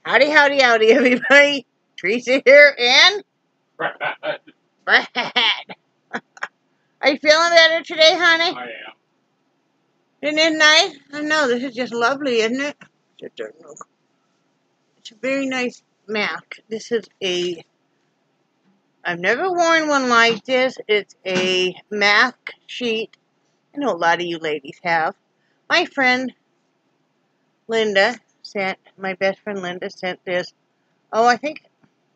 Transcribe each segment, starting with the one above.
Howdy, howdy, howdy, everybody. Teresa here, and Brad. Are you feeling better today, honey? I am. Isn't it nice? I know, this is just lovely, isn't it? It's a very nice mask. This is I've never worn one like this. It's a mask sheet. I know a lot of you ladies have. My friend Linda my best friend Linda sent this, I think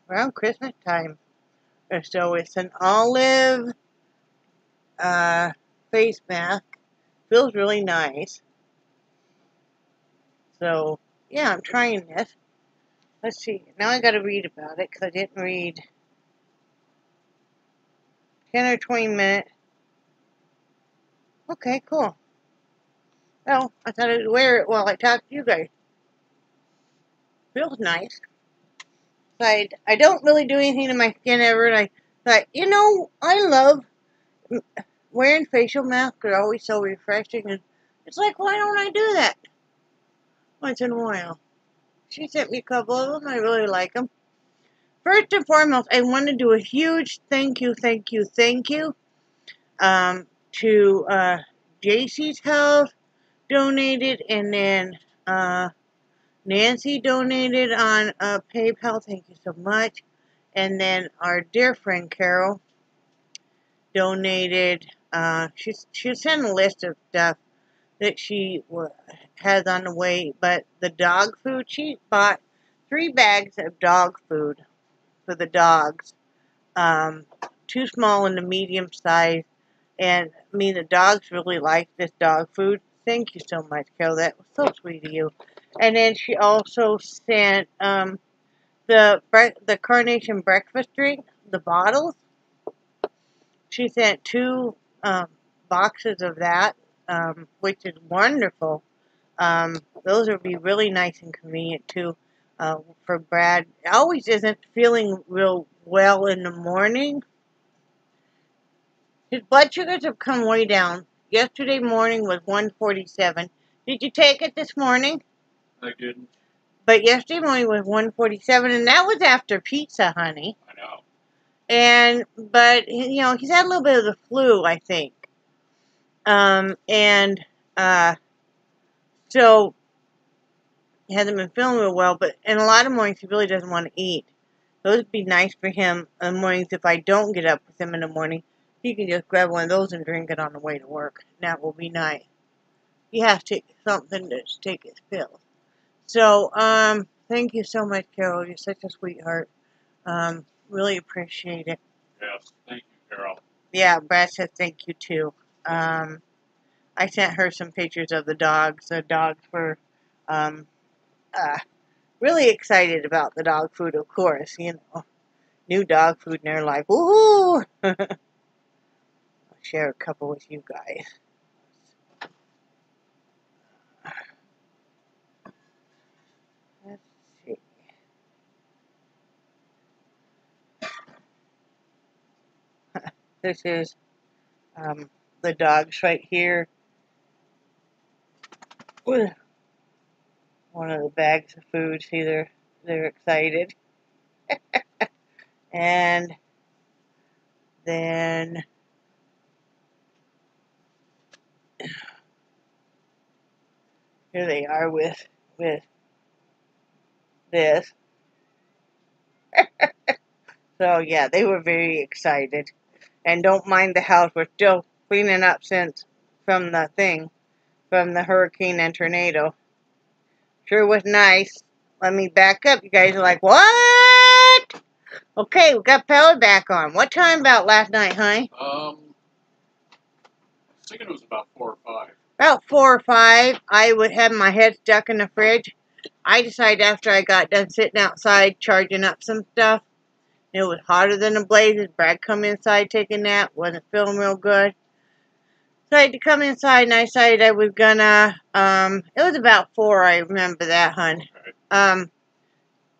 around Christmas time or so. It's an olive face mask. Feels really nice. So, yeah, I'm trying this. Let's see. Now I gotta read about it because I didn't read 10 or 20 minutes. Okay, cool. Well, I thought I'd wear it while I talk to you guys. Feels nice. I don't really do anything to my skin ever, and I thought, I love wearing facial masks. They're always so refreshing, and it's like, why don't I do that once in a while? She sent me a couple of them. I really like them. First and foremost, I want to do a huge thank you to JC's Health donated, and then Nancy donated on PayPal. Thank you so much. And then our dear friend Carol donated. She sent a list of stuff that she has on the way, but the dog food, she bought 3 bags of dog food for the dogs, 2 small and a medium size, and I mean the dogs really like this dog food. Thank you so much, Carol. That was so sweet of you. And then she also sent the Carnation breakfast drink, the bottles. She sent 2 boxes of that, which is wonderful. Those would be really nice and convenient too for Brad. Always isn't feeling real well in the morning. His blood sugars have come way down. Yesterday morning was 147. Did you take it this morning? I didn't. But yesterday morning was 147, and that was after pizza, honey. I know. But he's had a little bit of the flu, I think. So he hasn't been feeling real well, but in a lot of mornings he really doesn't want to eat. Those would be nice for him in the mornings. If I don't get up with him in the morning, he can just grab one of those and drink it on the way to work. That will be nice. He has to take something to take his pills. So, thank you so much, Carol. You're such a sweetheart. Really appreciate it. Yes, thank you, Carol. Yeah, Brad said thank you too. I sent her some pictures of the dogs. The dogs were really excited about the dog food, of course. New dog food, and they're like, woohoo! I'll share a couple with you guys. Let's see. This is the dogs right here. One of the bags of food. See, they're excited. And then here they are with this. So yeah, they were very excited. And don't mind the house. We're still cleaning up from the hurricane and tornado. Sure was nice. Let me back up. You guys are like, what? Okay, we got power back on. What time about last night, honey? I was thinking it was about 4 or 5. About 4 or 5. I would have my head stuck in the fridge. I decided after I got done sitting outside charging up some stuff, it was hotter than the blazes. Brad come inside taking a nap. Wasn't feeling real good. So I had to come inside, and I decided I was gonna, it was about 4, I remember that, hun. Okay.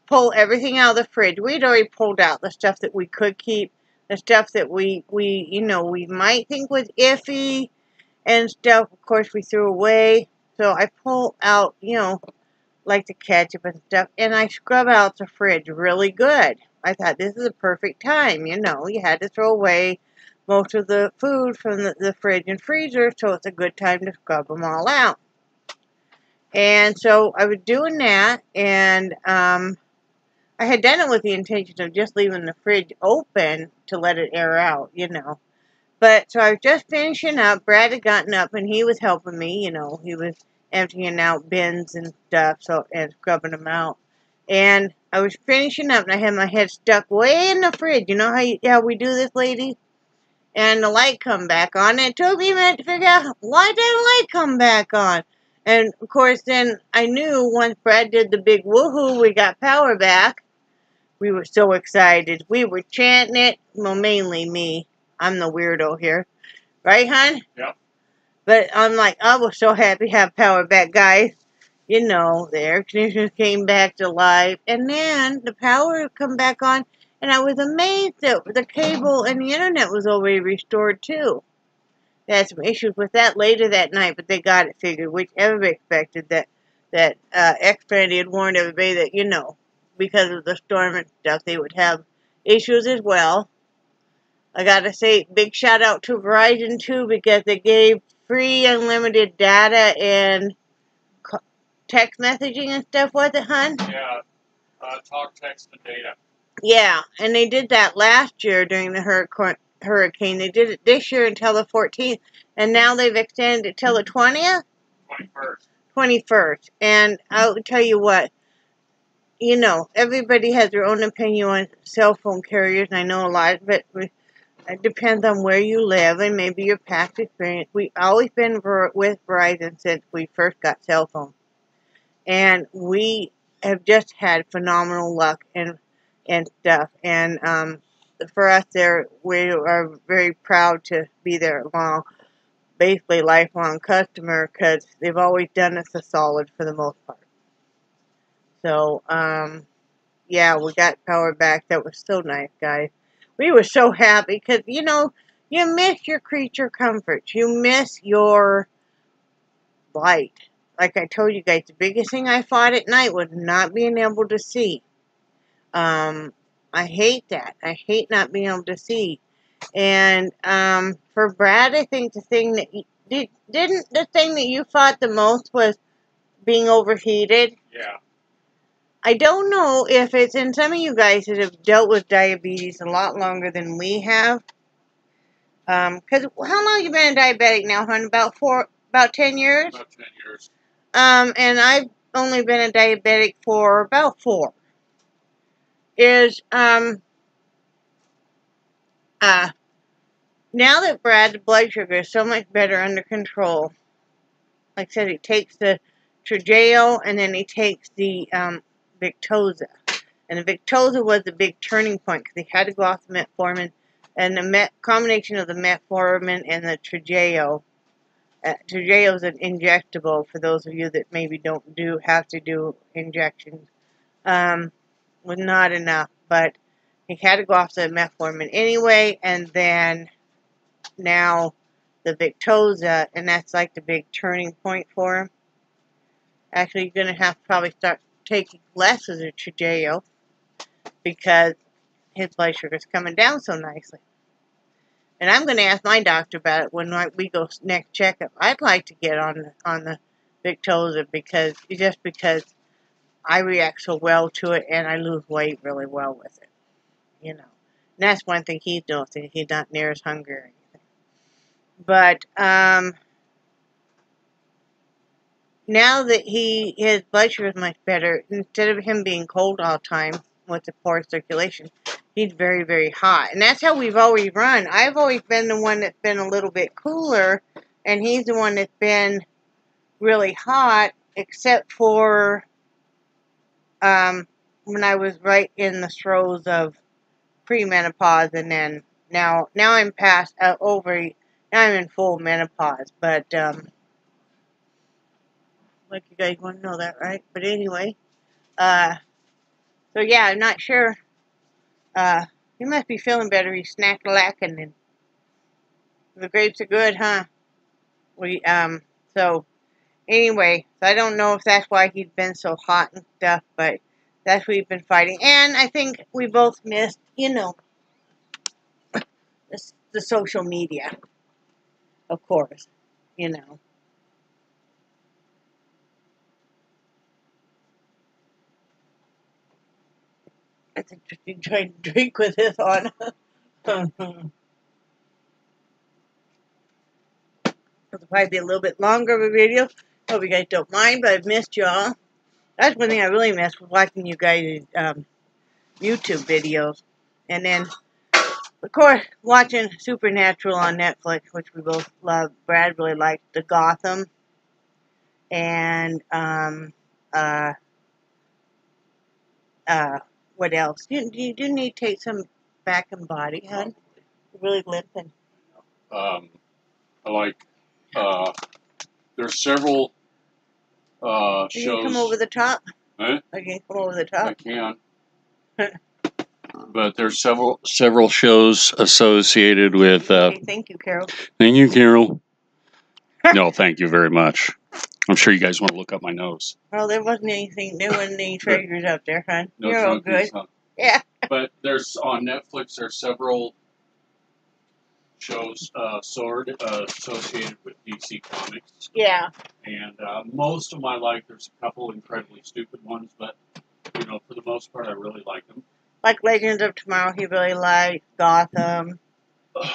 Pull everything out of the fridge. We'd already pulled out the stuff that we could keep, the stuff that we might think was iffy, and stuff, of course, we threw away. So I pulled out, like the ketchup and stuff, and I scrub out the fridge really good. I thought this is a perfect time, you know. You had to throw away most of the food from the fridge and freezer, so it's a good time to scrub them all out. And so I was doing that, and I had done it with the intention of just leaving the fridge open to let it air out, you know. But so I was just finishing up. Brad had gotten up, and he was helping me, you know. He was emptying out bins and stuff, and scrubbing them out. And I was finishing up, and I had my head stuck way in the fridge. You know how we do this, lady? And the light come back on. And it took me a minute to figure out, why did the light come back on? And, of course, then I knew once Brad did the big woohoo, we got power back. We were so excited. We were chanting it. Well, mainly me. I'm the weirdo here. Right, hon? Yep. But I'm like, I was so happy to have power back, guys. You know, the air conditioners came back to life. And then the power come back on. And I was amazed that the cable and the internet was already restored, too. They had some issues with that later that night, but they got it figured, which everybody expected. That Xfinity had warned everybody that, you know, because of the storm and stuff, they would have issues as well. I gotta say, big shout out to Verizon, too, because they gave free unlimited data and text messaging and stuff, was it, hon? Yeah. Talk, text, and data. Yeah, and they did that last year during the hurricane. They did it this year until the 14th, and now they've extended it till the 20th? 21st. 21st. And I'll tell you what, you know, everybody has their own opinion on cell phone carriers, and I know a lot of it depends on where you live and maybe your past experience. We've always been with Verizon since we first got cell phones. And we have just had phenomenal luck and stuff. And for us, we are very proud to be their basically lifelong customer, because they've always done us a solid for the most part. So, yeah, we got power back. That was so nice, guys. We were so happy because, you know, you miss your creature comforts. You miss your light. Like I told you guys, the biggest thing I fought at night was not being able to see. I hate that. I hate not being able to see. And for Brad, I think the thing that didn't the thing that you fought the most was being overheated. Yeah. I don't know if it's in some of you guys that have dealt with diabetes a lot longer than we have. Because how long have you been a diabetic now, hon? About 10 years? About 10 years. And I've only been a diabetic for about 4. Now that Brad's blood sugar is so much better under control, like I said, he takes the Trigeo and then he takes the Victoza. And the Victoza was the big turning point because he had to go off the metformin. And the combination of the metformin and the Trigeo. Trigeo is an injectable for those of you that maybe have to do injections. Was not enough, but he had to go off the metformin anyway, and then now the Victoza, and that's like the big turning point for him. Actually, you're going to have to probably start taking less of the Trigeo because his blood sugar is coming down so nicely. And I'm going to ask my doctor about it when we go next checkup. I'd like to get on the Victoza because I react so well to it and I lose weight really well with it. You know. And that's one thing he's noticing. He's not near as hungry or anything. But now that his blood sugar is much better, instead of him being cold all the time with the poor circulation, he's very, very hot. And that's how we've always run. I've always been the one that's been a little bit cooler, and he's the one that's been really hot, except for when I was right in the throes of premenopause, and then now I'm past now I'm in full menopause. But like you guys want to know that, right? But anyway, so yeah, I'm not sure. He must be feeling better. He's snack-lacking, and the grapes are good, huh? So Anyway, so I don't know if that's why he's been so hot and stuff, but that's what he's been fighting. And I think we both missed, you know, the social media, of course, you know. It's interesting trying to drink with this on. It'll probably be a little bit longer of a video. Hope you guys don't mind, but I've missed y'all. That's one thing I really missed, was watching you guys' YouTube videos. And then, of course, watching Supernatural on Netflix, which we both love. Brad really liked the Gotham. And, what else? You do need to take some back and body, hon. You're really limping. I like, there's several, Can shows. you come over the top? Huh? Okay, come over the I top. can. But there's several shows associated with, Okay, thank you, Carol. thank you, Carol. No, thank you very much. I'm sure you guys want to look up my nose. Well, there wasn't any triggers up there, hon. No You're all good. drunkies, huh? Yeah. But there's, on Netflix, there's several shows associated with DC Comics. Yeah. And most of them I like. There's a couple incredibly stupid ones, but, you know, for the most part, I really like them. Like Legends of Tomorrow, he really liked. Gotham.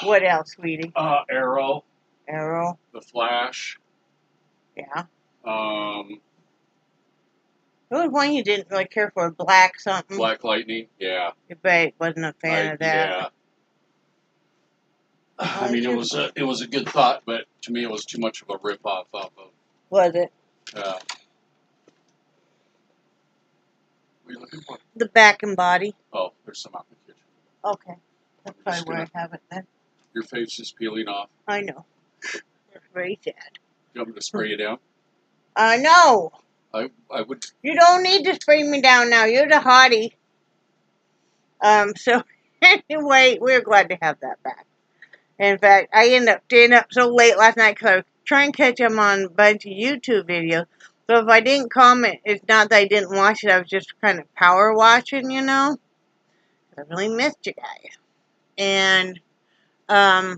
What else, sweetie? Arrow. Arrow. The Flash. Yeah. There was one you didn't really care for, Black something. Black Lightning. Yeah. Your babe wasn't a fan of that. Yeah. I mean, it was a good thought, but to me, it was too much of a rip-off of. Was it? What are you looking for? The back and body. Oh, there's some out in the kitchen. Okay. That's probably where I have it then. Your face is peeling off. I know. It's very sad. You want me to spray you down? No. I would. You don't need to spray me down now. You're the hottie. So, anyway, we're glad to have that back. In fact, I ended up staying up so late last night because I was trying to catch up on a bunch of YouTube videos. So if I didn't comment, it's not that I didn't watch it. I was just kind of power watching, you know. I really missed you guys. And I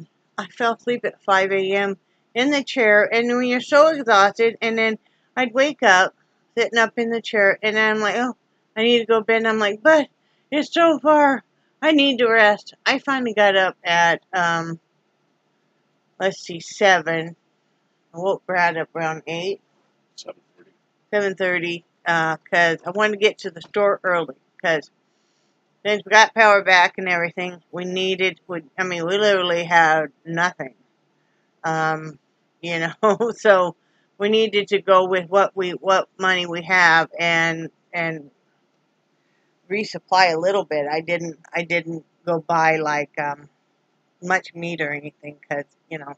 fell asleep at 5 a.m. in the chair. And when you're so exhausted, and then I'd wake up, sitting up in the chair, and then I'm like, oh, I need to go to bed. And I'm like, but it's so far. I need to rest. I finally got up at, let's see, 7. I woke Brad up around 8. 7:30, because I wanted to get to the store early, because since we got power back and everything, we literally had nothing, you know, so we needed to go with what money we have and resupply a little bit. I didn't go buy like much meat or anything, because, you know,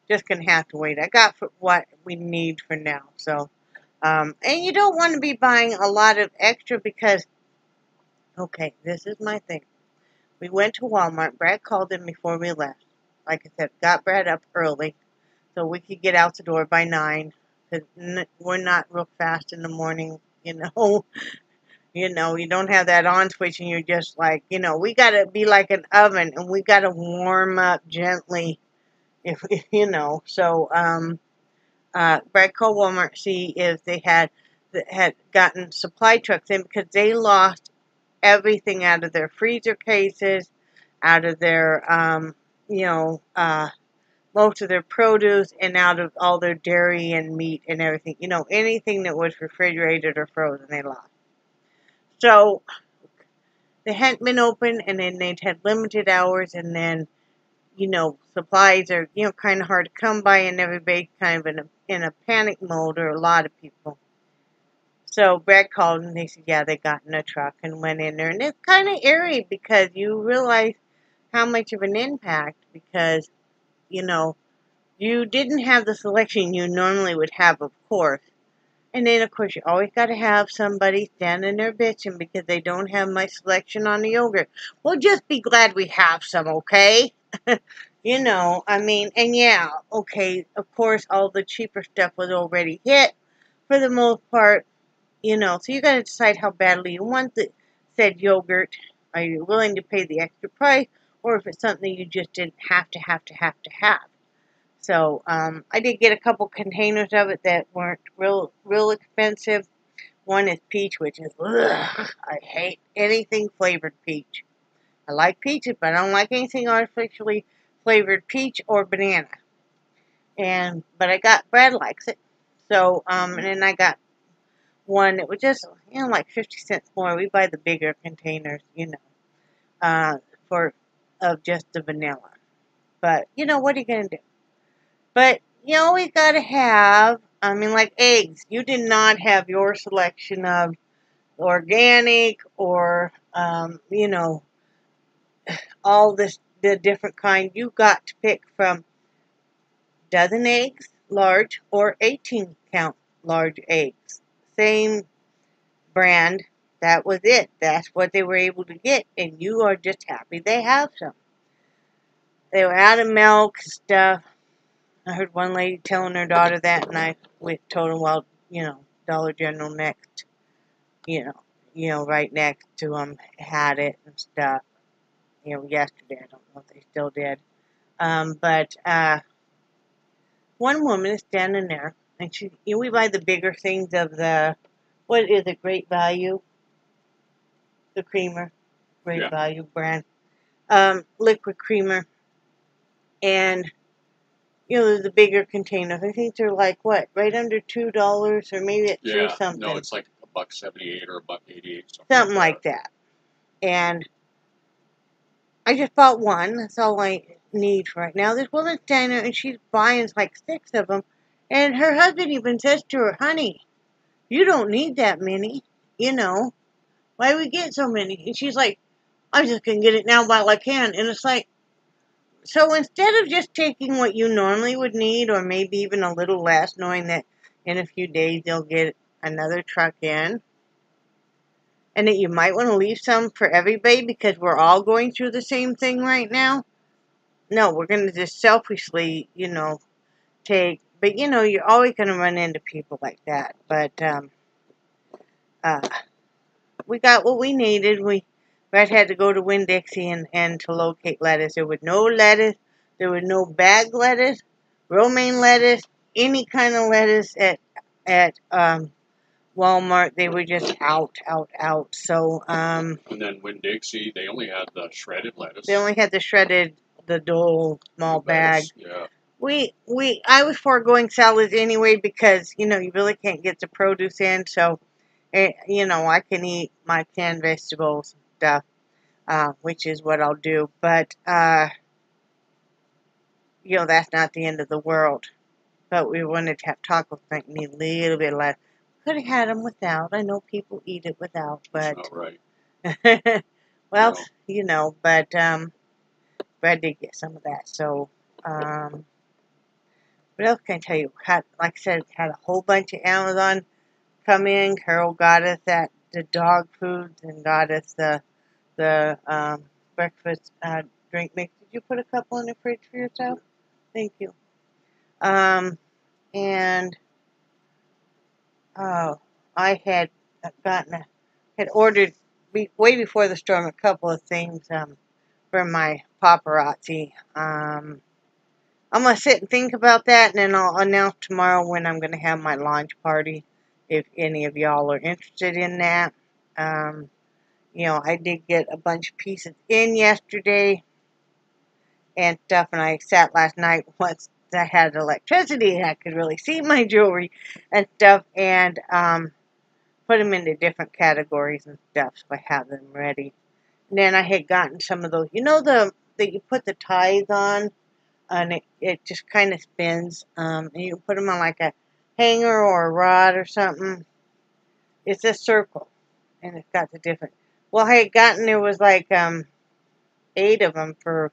just gonna have to wait. I got what we need for now, so. And you don't want to be buying a lot of extra because, okay, this is my thing. We went to Walmart. Brad called in before we left. Like I said, got Brad up early so we could get out the door by 9. Because we're not real fast in the morning, you know. You know, you don't have that on switch and you're just like, you know, we got to be like an oven and we got to warm up gently, if you know. So, Brad called Walmart to see if they had gotten supply trucks in, because they lost everything out of their freezer cases, out of their, most of their produce, and out of all their dairy and meat and everything. You know, anything that was refrigerated or frozen, they lost. So, they hadn't been open, and then they'd had limited hours, and then, you know, supplies are, you know, kind of hard to come by, and everybody kind of in a panic mode, or a lot of people. So Brad called, and they said, yeah, they got in a truck and went in there. And it's kind of eerie, because you realize how much of an impact, because, you know, you didn't have the selection you normally would have, of course. And then, of course, you always got to have somebody standing there bitching because they don't have much selection on the yogurt. Well, just be glad we have some, okay? You know, I mean, and yeah, okay, of course, all the cheaper stuff was already hit. for the most part, you know, so you got to decide how badly you want the said yogurt. Are you willing to pay the extra price, or if it's something you just didn't have to have. So I did get a couple containers of it that weren't real expensive. One is peach, which is, ugh, I hate anything flavored peach. I like peaches, but I don't like anything artificially flavored peach or banana. But I got, Brad likes it. So, and then I got one that was just, you know, like 50 cents more. We buy the bigger containers, you know, of just the vanilla. But, you know, what are you going to do? But you always got to have, I mean, like eggs. You did not have your selection of organic or, you know, all the different kind. You got to pick from dozen eggs, large, or 18 count large eggs. Same brand. That was it. That's what they were able to get, and you are just happy they have some. They were out of milk and stuff. I heard one lady telling her daughter that, and I told her, well, you know, Dollar General next, you know, right next to them had it and stuff. You know, yesterday. I don't know if they still did. But one woman is standing there, and she, you know, we buy the bigger things of the, what is it, Great Value? The creamer, Great Value brand, liquid creamer, and you know, the bigger containers. I think they're like what, right under $2, or maybe at $3 something. No, it's like $1.78 or $1.88, something like that. And I just bought one. That's all I need for right now. This woman's standing there, and she's buying like 6 of them, and her husband even says to her, "Honey, you don't need that many. You know, why we get so many?" And she's like, "I'm just gonna get it now while I can." And it's like, so instead of just taking what you normally would need, or maybe even a little less, knowing that in a few days they'll get another truck in, and that you might want to leave some for everybody because we're all going through the same thing right now. No, we're going to just selfishly, you know, take, but you know, you're always going to run into people like that. But we got what we needed. Brad had to go to Winn-Dixie and to locate lettuce. There was no lettuce. There was no bag lettuce, romaine lettuce, any kind of lettuce at Walmart. They were just out. So and then Winn-Dixie, they only had the shredded lettuce. They only had the Dole small bag. Yeah. I was foregoing salads anyway because, you know, you really can't get the produce in, so, you know, I can eat my canned vegetables and stuff, which is what I'll do, but, you know, that's not the end of the world, but we wanted to have tacos, I need a little bit less. Could have had them without. I know people eat it without, but... That's not right. Well, no. You know, but, Brad did get some of that, so, what else can I tell you? Like I said, had a whole bunch of Amazon come in. Carol got us the dog foods and got us the breakfast drink mix. Did you put a couple in the fridge for yourself? Thank you. And I had ordered way before the storm a couple of things for my paparazzi. I'm going to sit and think about that, and then I'll announce tomorrow when I'm going to have my launch party, if any of y'all are interested in that. You know, I did get a bunch of pieces in yesterday and stuff, and I sat last night once I had electricity and I could really see my jewelry and stuff, and put them into different categories and stuff, so I have them ready. And then I had gotten some of those, you know, that you put the ties on, and it just kind of spins, and you can put them on like a hanger or a rod or something. It's a circle, and it's got the different, well, I had gotten, there was like 8 of them for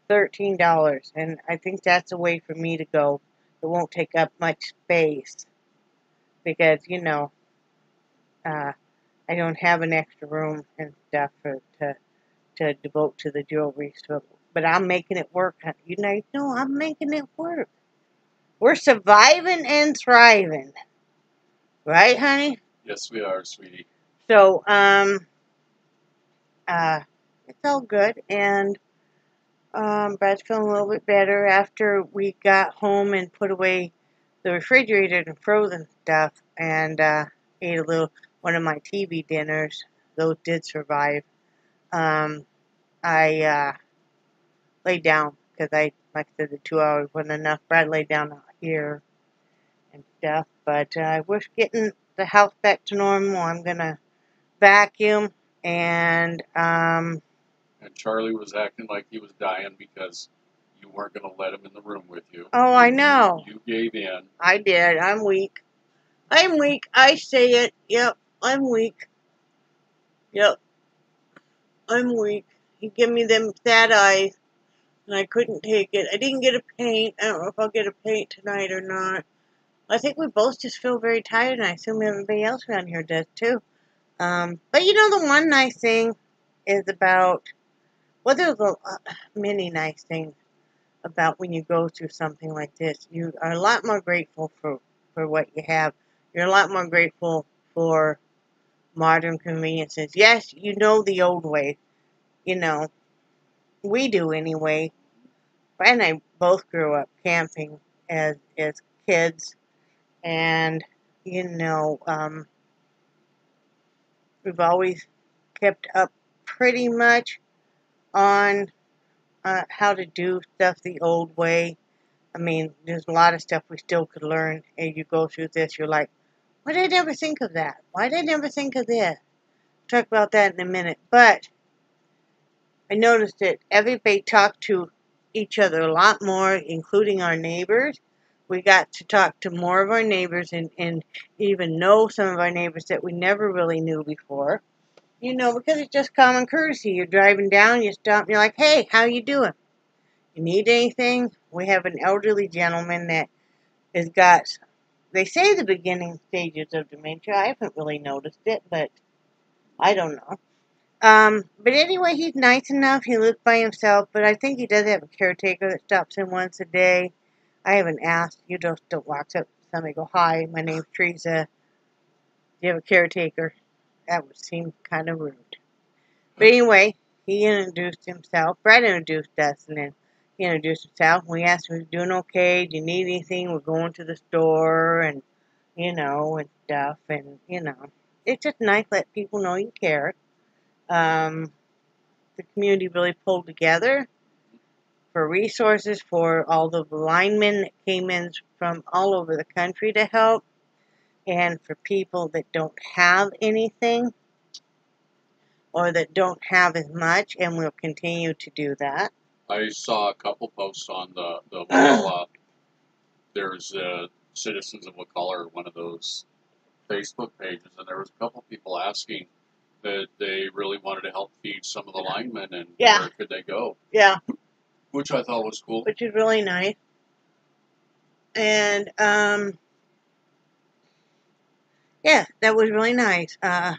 $13, and I think that's a way for me to go. It won't take up much space, because, you know, I don't have an extra room and stuff to devote to the jewelry, so, but I'm making it work. You know, I'm making it work. We're surviving and thriving. Right, honey? Yes, we are, sweetie. So, it's all good, and Brad's feeling a little bit better after we got home and put away the refrigerator and frozen stuff, and ate one of my TV dinners. Those did survive. I laid down because like I said, the 2 hours wasn't enough. Brad laid down out here and stuff, but we're getting the house back to normal. I'm gonna vacuum and And Charlie was acting like he was dying because you weren't going to let him in the room with you. oh, I know. You gave in. I did. I'm weak. I'm weak. I say it. Yep. I'm weak. Yep. I'm weak. He gave me them sad eyes, and I couldn't take it. I didn't get a paint. I don't know if I'll get a paint tonight or not. I think we both just feel very tired, and I assume everybody else around here does too. But you know, the one nice thing is about, well, there's many nice things about when you go through something like this. You are a lot more grateful for what you have. You're a lot more grateful for modern conveniences. Yes, you know the old way. You know, we do anyway. Brad and I both grew up camping as kids, and you know, we've always kept up pretty much on how to do stuff the old way. I mean, there's a lot of stuff we still could learn as you go through this. You're like, why did I never think of that? Why did I never think of this? Talk about that in a minute. But I noticed that everybody talked to each other a lot more, including our neighbors. We got to talk to more of our neighbors and even know some of our neighbors that we never really knew before. You know, because it's just common courtesy. You're driving down, you stop, and you're like, hey, how you doing? You need anything? We have an elderly gentleman that has got, they say, the beginning stages of dementia. I haven't really noticed it, but I don't know. But anyway, he's nice enough. He lives by himself, but I think he does have a caretaker that stops in once a day. I haven't asked. You just don't walk up to somebody and go, hi, my name's Teresa. Do you have a caretaker? That would seem kind of rude. But anyway, he introduced himself. Brad introduced us, and then he introduced himself. We asked him if he was doing okay. Do you need anything? We're going to the store, and, you know, and stuff. And, you know, it's just nice to let people know you care. The community really pulled together for resources for all the linemen that came in from all over the country to help, and for people that don't have anything or that don't have as much, and we'll continue to do that. I saw a couple posts on the there's Citizens of Wakulla, one of those Facebook pages, and there was a couple people asking that they really wanted to help feed some of the linemen, and where could they go? Yeah. Which I thought was cool. Which is really nice. And, yeah, that was really nice. Brandon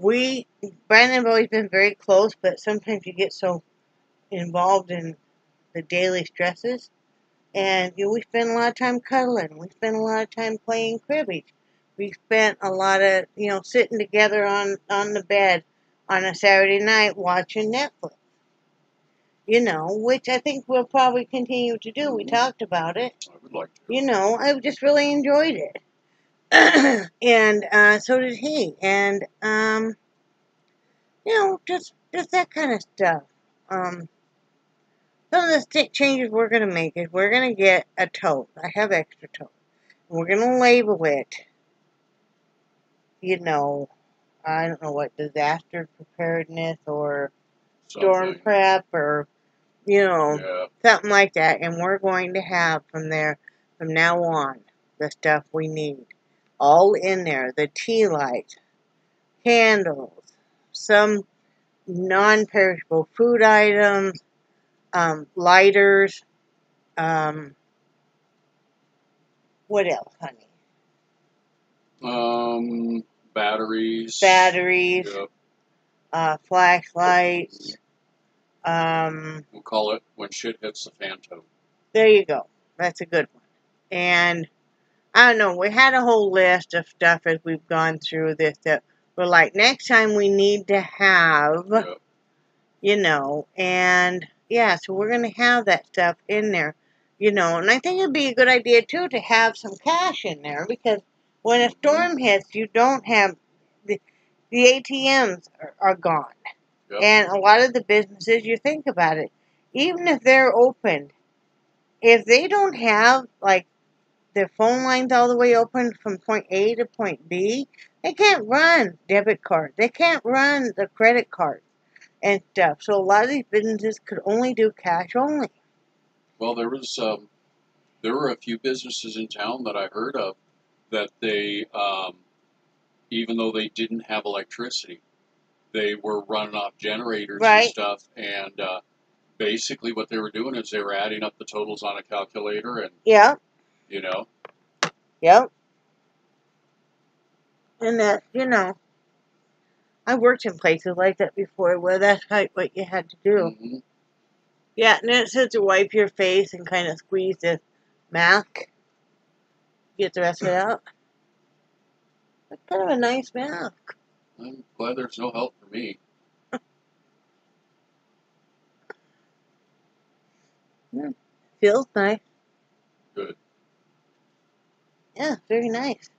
and I have always been very close, but sometimes you get so involved in the daily stresses. And you know, we spend a lot of time cuddling. We spend a lot of time playing cribbage. We spent a lot of, you know, sitting together on the bed on a Saturday night watching Netflix. You know, which I think we'll probably continue to do. We talked about it. I would like to. You know, I just really enjoyed it. And so did he. And, you know, just that kind of stuff. Some of the changes we're going to make is we're going to get a tote. I have extra tote. We're going to label it, you know, I don't know what, disaster preparedness or storm prep or, you know, something like that. And we're going to have from now on, the stuff we need. All in there. The tea lights, candles, some non-perishable food items, lighters, what else, honey? Batteries. Yep. Flashlights. We'll call it when shit hits the fan tote. There you go. That's a good one. And I don't know. We had a whole list of stuff as we've gone through this that we're like, next time we need to have, Yeah. you know, and yeah, so we're going to have that stuff in there, you know, and I think it'd be a good idea too to have some cash in there because when a storm hits, you don't have the ATMs are gone. Yep. And a lot of the businesses, you think about it, even if they're open, if they don't have like their phone lines all the way open from point A to point B, they can't run debit cards. They can't run the credit cards and stuff. So a lot of these businesses could only do cash only. Well, there were a few businesses in town that I heard of that they, even though they didn't have electricity, they were running off generators and Right. stuff, and basically what they were doing is they were adding up the totals on a calculator, and Yeah, you know, yep. And that, you know, I worked in places like that before where that's what you had to do. hmm Yeah, and then it says to wipe your face and kind of squeeze this mask. Get the rest of it out. That's kind of a nice mask. I'm glad there's no help for me. Feels nice. Good. Yeah, very nice.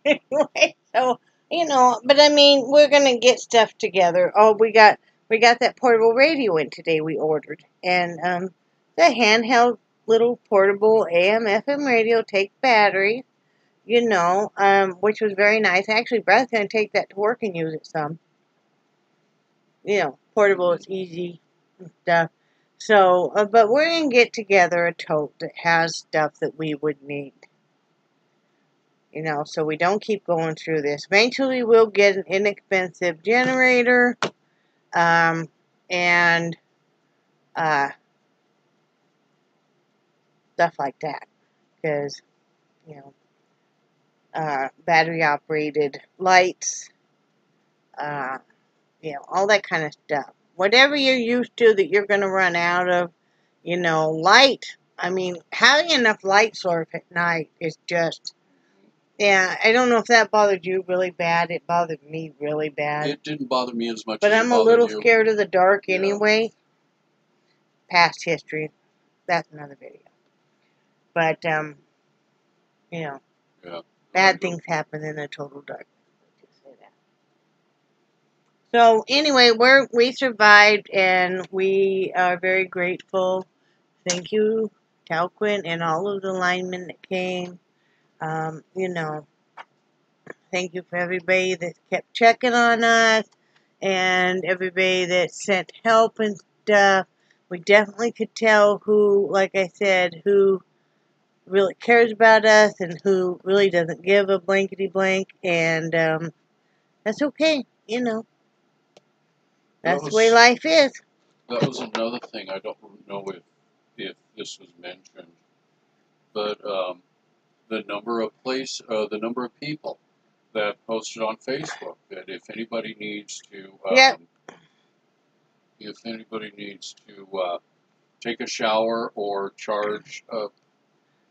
Anyway, so you know, but I mean, we're gonna get stuff together. Oh, we got that portable radio in today. We ordered, and the handheld little portable AM/FM radio takes batteries. You know, which was very nice. Actually, Brad's gonna take that to work and use it some. You know, portable, it's easy and stuff. So, but we're gonna get together a tote that has stuff that we would need. You know, so we don't keep going through this. Eventually, we'll get an inexpensive generator, and stuff like that. Because, you know, battery operated lights, you know, all that kind of stuff. Whatever you're used to that you're going to run out of, you know, light. I mean, having enough light source at night is just, yeah, I don't know if that bothered you really bad. It bothered me really bad. It didn't bother me as much But as it I'm a bothered little you. scared of the dark Yeah. anyway. Past history. That's another video. But, you know, Yeah. bad things happen in the total darkness. Let's just say that. So, anyway, we survived, and we are very grateful. Thank you, Talquin, and all of the linemen that came. You know, thank you for everybody that kept checking on us, and everybody that sent help and stuff. We definitely could tell who, like I said, who really cares about us and who really doesn't give a blankety blank, and that's okay, you know. That's the way life is. That was another thing. I don't know if this was mentioned, but the number of people that posted on Facebook that if anybody needs to, Yep. take a shower or charge.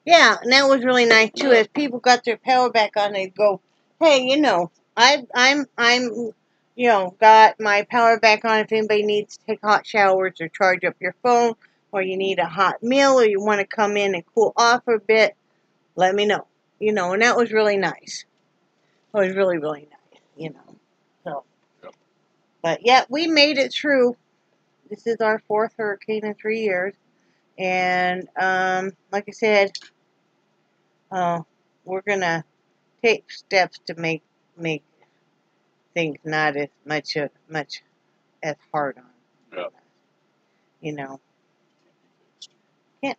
Yeah, and that was really nice too. Yeah. As people got their power back on, they'd go, "Hey, you know, I'm, you know, got my power back on. If anybody needs to take hot showers or charge up your phone, or you need a hot meal, or you want to come in and cool off for a bit, let me know." You know, and that was really nice. It was really, really nice. You know, so. Yep. But yeah, we made it through. This is our 4th hurricane in 3 years, and like I said. We're gonna take steps to make things not as much as hard on. Yeah. You know. Can't.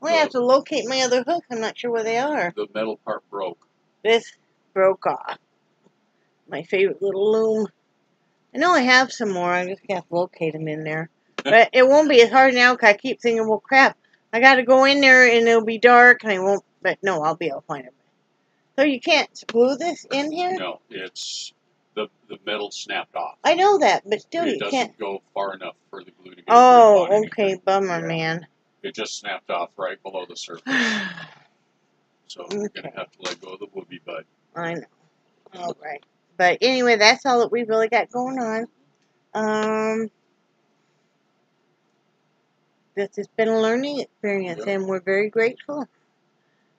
I have to locate my other hooks. I'm not sure where they are. The metal part broke. This broke off. My favorite little loom. I know I have some more. I just have to locate them in there. But it won't be as hard now because I keep thinking, well, crap, I got to go in there and it'll be dark and I won't. But no, I'll be able to find it. So you can't glue this in here? No, it's the metal snapped off. I know that, but still, It you doesn't can't. go far enough for the glue to get Oh, grip on okay, anything. bummer, Yeah. man. It just snapped off right below the surface. So we're Okay. going to have to let go of the whoopee bud. I know. All right. But anyway, that's all that we've really got going on. This has been a learning experience, Yep. and we're very grateful.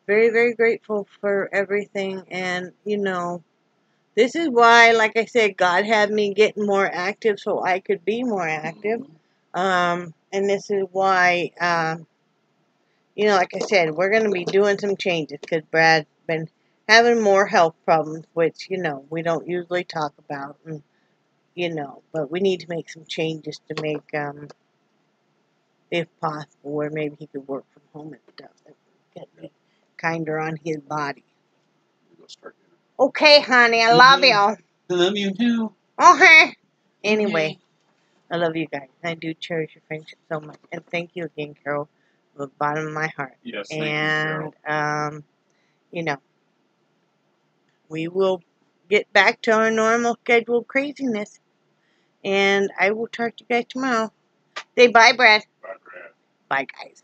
Very, very grateful for everything. And, you know, this is why, like I said, God had me getting more active so I could be more active. And this is why, you know, like I said, we're going to be doing some changes because Brad's been having more health problems, which, you know, we don't usually talk about. And, you know, but we need to make some changes to make, if possible, where maybe he could work from home and stuff. That would get me kinder on his body. We'll go start dinner. Okay, honey, I love you. I love you too. Okay. Anyway, I love you guys. I do cherish your friendship so much. And thank you again, Carol, from the bottom of my heart. Yes, thank you, Carol. And, you know, we will get back to our normal scheduled craziness. And I will talk to you guys tomorrow. Say bye, Brad. Bye, Brad. Bye, guys.